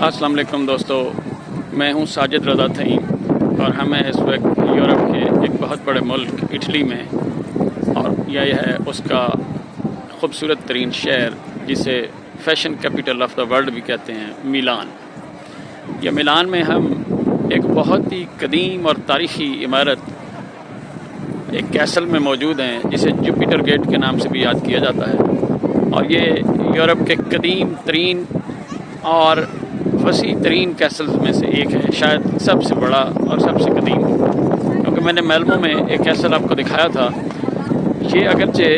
अस्सलाम वालेकुम दोस्तों, मैं हूं साजिद रज़ा थईम और हमें इस वक्त यूरोप के एक बहुत बड़े मुल्क इटली में, और यह है उसका ख़ूबसूरत तरीन शहर जिसे fashion capital of the world भी कहते हैं, मिलान। यह मिलान में हम एक बहुत ही कदीम और तारीख़ी इमारत एक कैसल में मौजूद हैं जिसे जुपिटर गेट के नाम से भी याद किया जाता है, और ये यूरोप के कदीम तरीन और वसी तरीन कैसल्स में से एक है, शायद सबसे बड़ा और सबसे कदीम हो। क्योंकि मैंने मेल्मो में एक कैसल आपको दिखाया था, ये अगरचे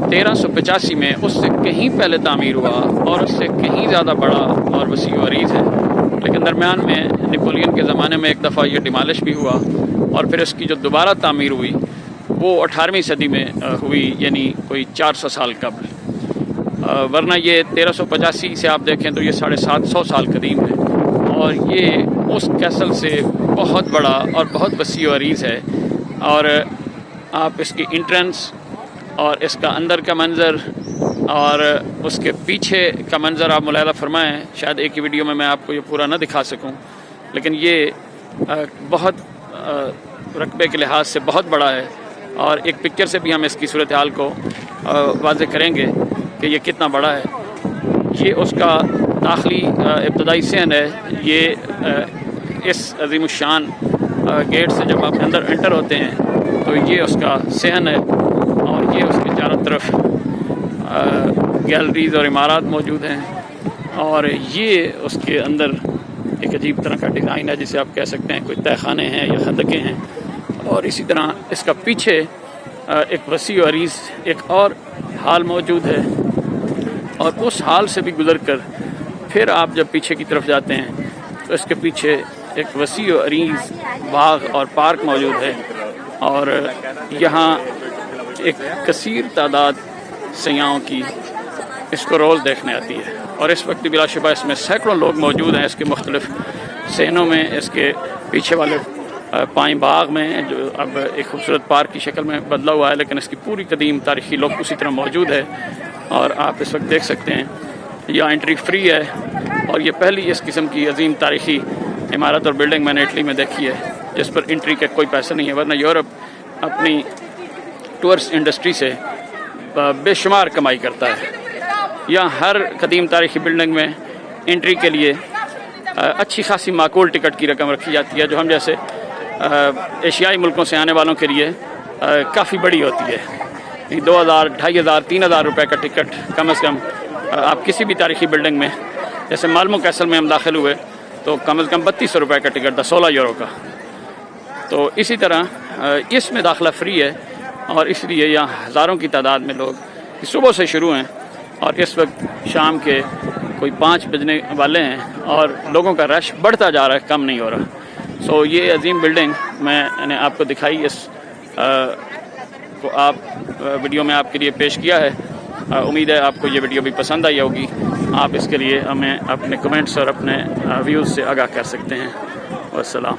1385 में उससे कहीं पहले तामीर हुआ और उससे कहीं ज़्यादा बड़ा और वसी व अरीज़ है, लेकिन दरमियान में नेपोलियन के ज़माने में एक दफ़ा ये डिमालिश भी हुआ और फिर इसकी जो दोबारा तामीर हुई वो 18वीं सदी में हुई, यानी कोई 400 साल कबल। वरना ये 1385 से आप देखें तो ये 750 साल कदीम है, और ये उस कैसल से बहुत बड़ा और बहुत वसी व अरीज़ है। और आप इसकी इंट्रेंस और इसका अंदर का मंज़र और उसके पीछे का मंज़र आप मुलाहिज़ा फरमाएँ। शायद एक ही वीडियो में मैं आपको ये पूरा ना दिखा सकूं, लेकिन ये बहुत रकबे के लिहाज से बहुत बड़ा है, और एक पिक्चर से भी हम इसकी सूरत हाल को वाज़ेह करेंगे कि ये कितना बड़ा है। ये उसका दाखिली इब्तदाई सहन है। ये इस अज़ीमुश्शान गेट से जब आप अंदर एंटर होते हैं तो ये उसका सहन है, और ये उसके चारों तरफ गैलरीज़ और इमारत मौजूद हैं, और ये उसके अंदर एक अजीब तरह का डिज़ाइन है जिसे आप कह सकते हैं कोई तहखाने हैं या खंदकें हैं। और इसी तरह इसका पीछे एक वसी व अरीज़ एक और हाल मौजूद है, और उस हाल से भी गुज़र कर फिर आप जब पीछे की तरफ जाते हैं तो इसके पीछे एक वसी व अरीज़ बाग और पार्क मौजूद है, और यहाँ एक कसीर तादाद सयाहों की इसको रोज़ देखने आती है। और इस वक्त बिलाशुबा इसमें सैकड़ों लोग मौजूद हैं इसके मुख्तलिफ सहनों में। इसके पीछे वाले पाई बाग में जो अब एक खूबसूरत पार्क की शक्ल में बदला हुआ है, लेकिन इसकी पूरी कदीम तारीखी लोग उसी तरह मौजूद है। और आप इस वक्त देख सकते हैं यह एंट्री फ्री है, और ये पहली इस किस्म की अजीम तारीखी इमारत और बिल्डिंग मैंने इटली में देखी है जिस पर एंट्री के कोई पैसा नहीं है। वरना यूरोप अपनी टूरिस्ट इंडस्ट्री से बेशुमार कमाई करता है। यहाँ हर कदीम तारीखी बिल्डिंग में एंट्री के लिए अच्छी खासी माकूल टिकट की रकम रखी जाती है, जो हम जैसे एशियाई मुल्कों से आने वालों के लिए काफ़ी बड़ी होती है। 2000, 2500, 3000 रुपये का टिकट कम से कम आप किसी भी तारीखी बिल्डिंग में, जैसे माल्मो कैसल में हम दाखिल हुए तो कम से कम 3200 रुपये का टिकट था, 16 यूरो का। तो इसी तरह इसमें दाखिला फ्री है, और इसलिए यहाँ हज़ारों की तादाद में लोग सुबह से शुरू हैं, और इस वक्त शाम के कोई 5 बजने वाले हैं, और लोगों का रश बढ़ता जा रहा है, कम नहीं हो रहा। सो ये अजीम बिल्डिंग मैंने आपको दिखाई, इस को आप वीडियो में आपके लिए पेश किया है। उम्मीद है आपको ये वीडियो भी पसंद आई होगी। आप इसके लिए हमें अपने कमेंट्स और अपने व्यूज़ से आगाह कर सकते हैं। वस्सलाम।